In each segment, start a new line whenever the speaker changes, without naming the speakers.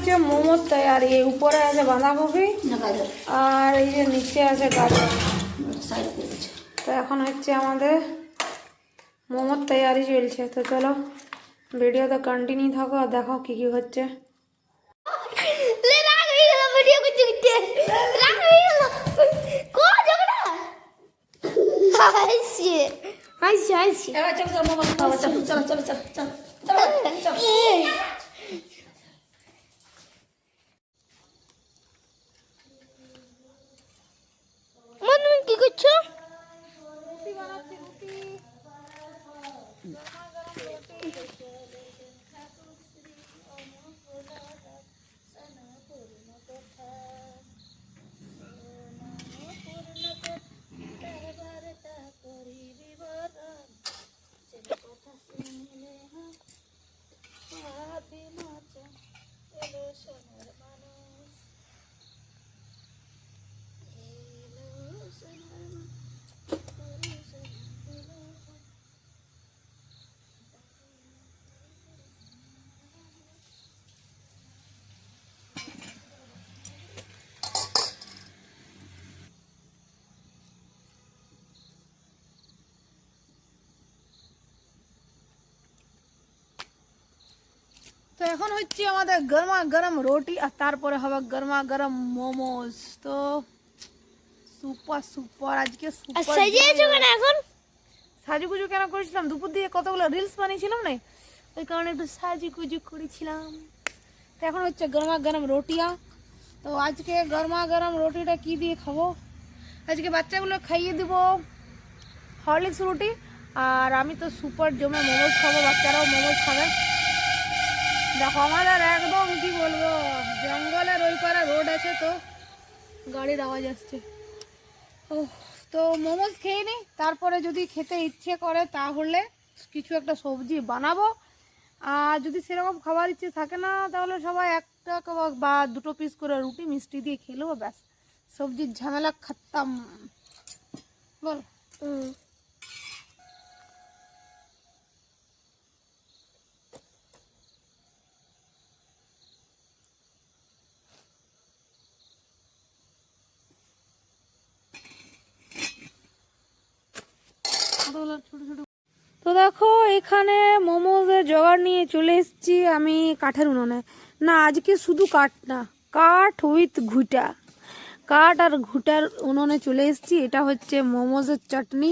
হচ্ছে মোমোর তৈরি। এই উপরে আছে বাঁধাকপি আর এই যে নিচে আছে গাজর। তো এখন হচ্ছে আমাদের মোমোর তৈরি চলছে। তো চলো ভিডিওতে কন্টিনিউ থাকো আর দেখো কি কি হচ্ছে।
কি করছো?
তো এখন হচ্ছে আমাদের গরমা গরম রুটি আর তারপরে হবে গরমা গরম মোমোজ। তো সুপার সুপার আজকে সুপার
এখন
সাজুগুজু কেন করেছিলাম, দুপুর দিয়ে কতগুলো রিলস বানিয়েছিলাম না, ওই কারণে একটু সাজুগুজু করেছিলাম। তো এখন হচ্ছে গরমা গরম রুটিয়া। তো আজকে গরমা গরম রুটিটা কি দিয়ে খাবো, আজকে বাচ্চাগুলো খাইয়ে দিব হরলিক্স রুটি, আর আমি তো সুপার জমে মোমোজ খাবো, বাচ্চারাও মোমোজ খাবে। দেখো আমাদের একদম কি বলবো জঙ্গলের ওই পারে রোড আছে, তো গাড়ির আওয়াজ আসছে। ও তো মোমোজ খেয়ে নিই, তারপরে যদি খেতে ইচ্ছে করে তাহলে কিছু একটা সবজি বানাবো, আর যদি সেরকম খাবার ইচ্ছে থাকে না তাহলে সবাই একটা বা দুটো পিস করে রুটি মিষ্টি দিয়ে খেলেও ব্যাস, সবজির ঝামেলা খতম। বল তো দেখো এখানে মোমোজের জোগাড় নিয়ে চলে এসেছি আমি কাঠের উনুনে। না আজকে শুধু কাঠ না, কাঠ উইথ ঘুটা, কাঠ আর ঘুটার উনুনে চলে এসেছি। এটা হচ্ছে মোমোজের চাটনি।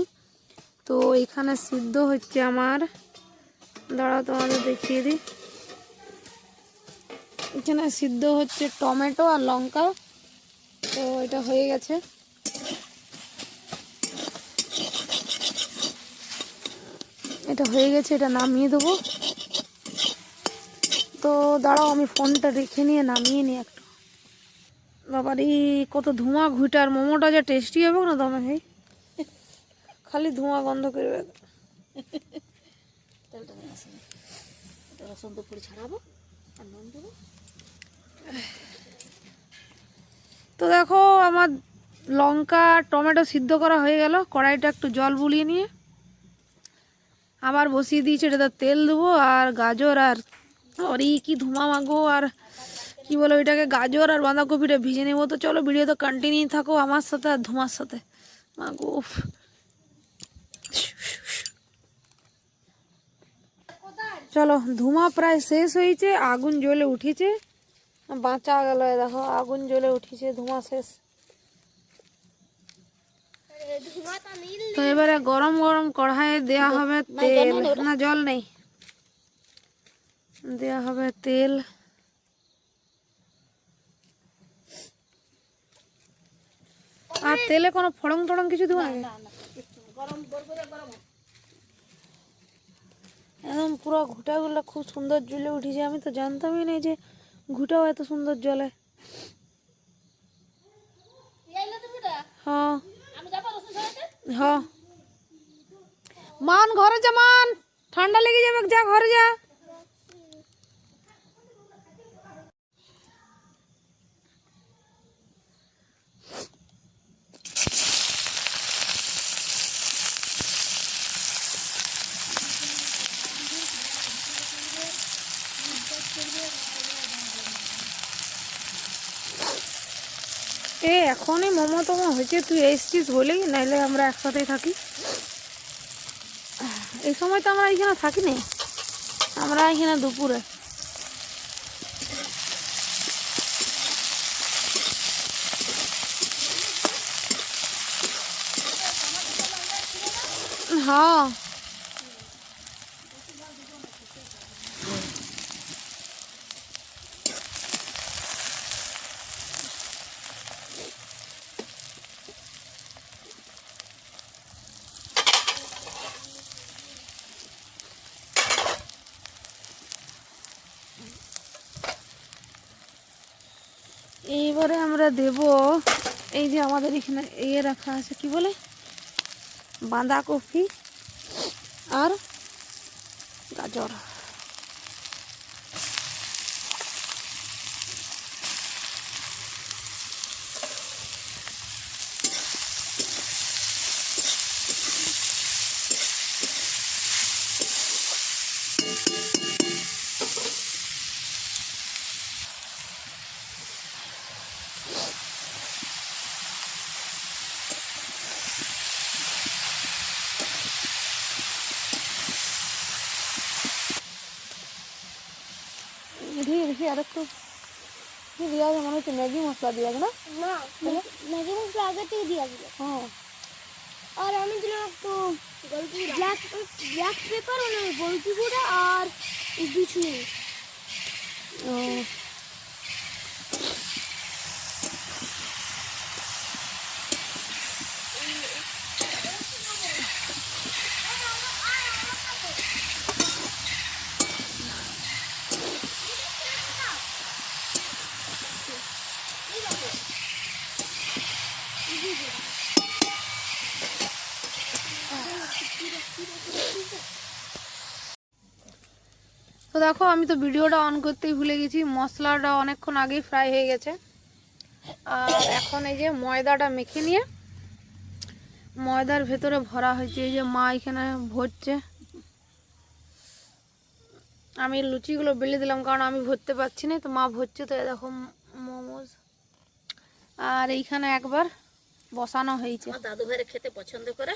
তো এখানে সিদ্ধ হচ্ছে আমার, দাঁড়াও তোমাদের দেখিয়ে দিই, এখানে সিদ্ধ হচ্ছে টমেটো আর লঙ্কা। তো এটা হয়ে গেছে, এটা হয়ে গেছে, এটা নামিয়ে দেবো। তো দাঁড়াও আমি ফোনটা রেখে নিয়ে নামিয়ে নিই একটু। বাবারি কত ধোঁয়া, ঘুটার মোমোটা যা টেস্টি হবে না দমে, ভাই খালি ধোঁয়া গন্ধ করবে। তো দেখো আমার লঙ্কা টমেটো সিদ্ধ করা হয়ে গেল, কড়াইটা একটু জল বুলিয়ে নিয়ে আবার বসিয়ে দিয়েছি, এটাতে তেল দেবো আর গাজর আর কি ধোঁয়া মাগো, আর কি বলো এটাকে গাজর আর বাঁধাকপিটা ভিজে নেবো। তো চলো ভিডিওতে কন্টিনিউ থাকো আমার সাথে আর ধোঁয়ার সাথে। মাগো চলো, ধোঁয়া প্রায় শেষ হয়েছে, আগুন জ্বলে উঠেছে, বাঁচা গেল, দেখো আগুন জ্বলে উঠেছে, ধোঁয়া শেষ। তো এবারে গরম গরম কড়াইয়ে দেয়া হবে তেল, না জল নেই, দেয়া হবে তেল। আর তেলে কোনো ফড়ং টড়ং কিছু দেবো না, একদম পুরো ঘুটাগুলো খুব সুন্দর জ্বলে উঠেছে। আমি তো জানতামই না যে ঘুটাও এত সুন্দর জ্বলে। হ্যাঁ হ্যাঁ মান ঘরে যা, মান ঠান্ডা লেগে যাবে, যা ঘরে যা। এখনই মোমো টোমো হয়েছে, তুই এসছিস বলেই, নাইলে আমরা একসাথেই থাকি। এই সময় তো আমরা এখানে থাকি না, আমরা এখানে দুপুরে। হ্যাঁ এইবারে আমরা দেব, এই যে আমাদের এখানে রাখা আছে, কি বলে, বাঁধাকপি আর গাজর। দেখি আর একটু কি দেওয়া যায়, মনে হচ্ছে ম্যাগি মশলা দেওয়া না?
না, ম্যাগি মশলা আগে থেকে দিয়ে দিল।
হ্যাঁ,
আর আমি দিলাম একটু ব্ল্যাক ব্ল্যাক পেপার, মানে গোলকি গুঁড়া আর কিছু।
ও তো দেখো, আমি তো ভিডিওটা অন করতেই ভুলে গেছি, মশলাটা অনেকক্ষণ আগেই ফ্রাই হয়ে গেছে। আর এখন এই যে ময়দাটা মেখে নিয়ে ময়দার ভেতরে ভরা হয়েছে, এই যে মা এখানে ভরছে। আমি লুচিগুলো বেলে দিলাম, কারণ আমি ভরতে পারছি না, তো মা ভরছে। তো এই দেখো মোমোজ, আর এইখানে একবার বসানো হয়েছে।
দাদু ভাইয়ের খেতে পছন্দ করে,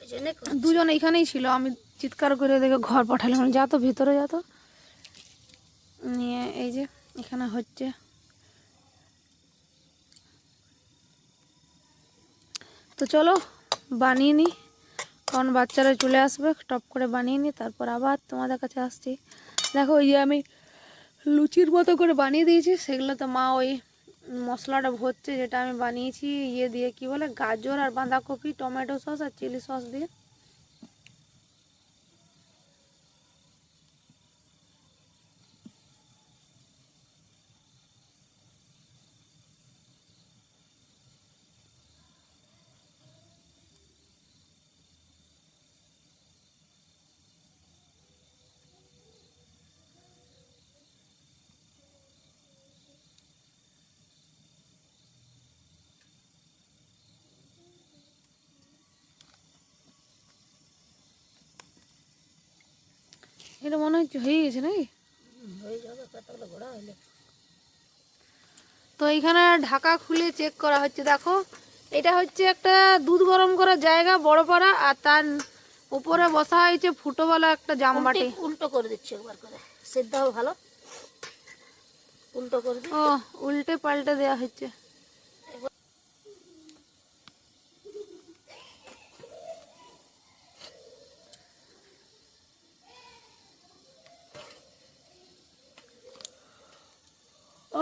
ওই জন্য
দুজন এইখানেই ছিল, আমি চিৎকার করে দেখে ঘর পাঠালাম, যা তো ভেতরে যা তো নিয়ে। এই যে এখানে হচ্ছে, তো চলো বানিয়ে নিই, কারণ বাচ্চারা চলে আসবে, টপ করে বানিয়ে নিই, তারপর আবার তোমাদের কাছে আসছি। দেখো ওই যে আমি লুচির মতো করে বানিয়ে দিয়েছি, সেগুলো তো মা ওই মশলাটা ভরছে, যেটা আমি বানিয়েছি দিয়ে, কি বলে, গাজর আর বাঁধাকপি, টমেটো সস আর চিলি সস দিয়ে। এটা মনে হচ্ছে হয়ে গেছে নাকি? তো এইখানে ঢাকা খুলে চেক করা হচ্ছে। দেখো, এটা হচ্ছে একটা দুধ গরম করার জায়গা, বড় পাড়া, আর তার উপরে বসা হয়েছে ফুটোওয়ালা একটা জামবাটি।
উল্টো করে দিচ্ছি একবার করে, সিদ্ধ হবে ভালো। উল্টো করে দিই।
ও, উল্টে পাল্টে দেওয়া হচ্ছে।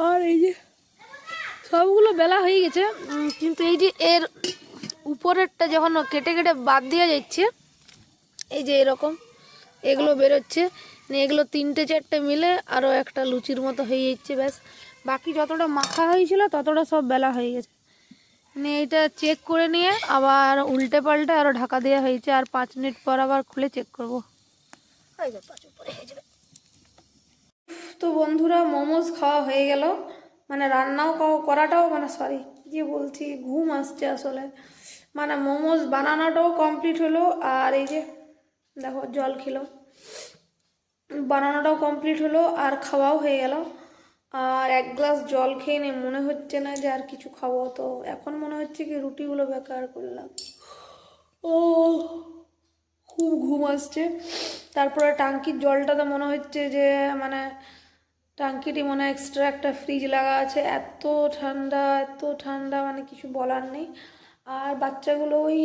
আর এই যে সবগুলো বেলা হয়ে গেছে, কিন্তু এই যে এর উপরেরটা যখন কেটে কেটে বাদ দেওয়া যাচ্ছে, এই যে এরকম এগুলো বেরোচ্ছে, এগুলো 3-4টে মিলে আরও একটা লুচির মতো হয়ে যাচ্ছে। ব্যাস, বাকি যতটা মাখা হয়েছিল ততটা সব বেলা হয়ে গেছে। এইটা চেক করে নিয়ে আবার উল্টে পাল্টে আরও ঢাকা দেওয়া হয়েছে, আর 5 মিনিট পর আবার খুলে চেক করব। তো বন্ধুরা, মোমোজ খাওয়া হয়ে গেল, মানে রান্নাও করাটাও, মানে সরি যে বলছি, ঘুম আসছে আসলে। মানে মোমোজ বানানোটাও কমপ্লিট হলো, আর এই যে দেখো জল খেলো, বানানোটাও কমপ্লিট হলো, আর খাওয়াও হয়ে গেল। আর এক গ্লাস জল খেয়ে নে, মনে হচ্ছে না যে আর কিছু খাবো। তো এখন মনে হচ্ছে কি রুটিগুলো বেকার করলাম। ও খুব ঘুম আসছে। তারপরে টাঙ্কির জলটা তো মনে হচ্ছে যে মানে টাঙ্কিটি মনে হয় এক্সট্রা একটা ফ্রিজ লাগা আছে, এত ঠান্ডা এত ঠান্ডা, মানে কিছু বলার নেই। আর বাচ্চাগুলো ওই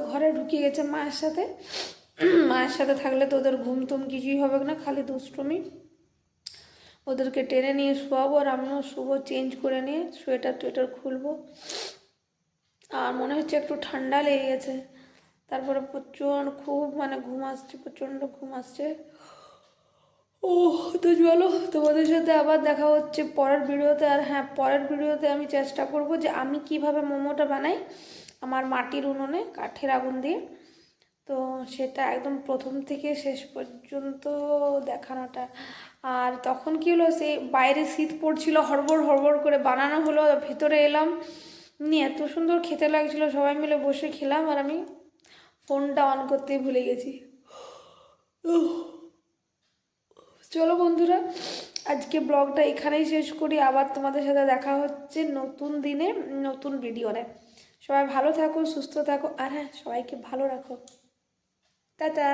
ঘরে ঢুকিয়ে গেছে মায়ের সাথে। মায়ের সাথে থাকলে তো ওদের ঘুম টুম কিছুই হবে না, খালি দুষ্টুমি। ওদেরকে টেনে নিয়ে শোয়াবো আর আমিও শুবো চেঞ্জ করে নিয়ে, সোয়েটার টোয়েটার খুলবো। আর মনে হচ্ছে একটু ঠান্ডা লেগে গেছে। তারপরে প্রচণ্ড খুব মানে ঘুম আসছে, প্রচণ্ড ঘুম আসছে। ও তো চলো, তোমাদের সাথে আবার দেখা হচ্ছে পরের ভিডিওতে। আর হ্যাঁ, পরের ভিডিওতে আমি চেষ্টা করব যে আমি কিভাবে মোমোটা বানাই আমার মাটির উনুনে কাঠের আগুন দিয়ে। তো সেটা একদম প্রথম থেকে শেষ পর্যন্ত দেখানোটা। আর তখন কি হলো, সে বাইরে শীত পড়ছিল, হড়বড় হড়বড় করে বানানো হলো, ভেতরে এলাম নিয়ে এত সুন্দর খেতে লাগছিল, সবাই মিলে বসে খেলাম আর আমি ফোনটা অন করতেই ভুলে গেছি। চলো বন্ধুরা, আজকে ব্লগটা এখানেই শেষ করি। আবার তোমাদের সাথে দেখা হচ্ছে নতুন দিনে নতুন ভিডিওতে। সবাই ভালো থাকো, সুস্থ থাকো, আর হ্যাঁ, সবাইকে ভালো রাখো। টাটা।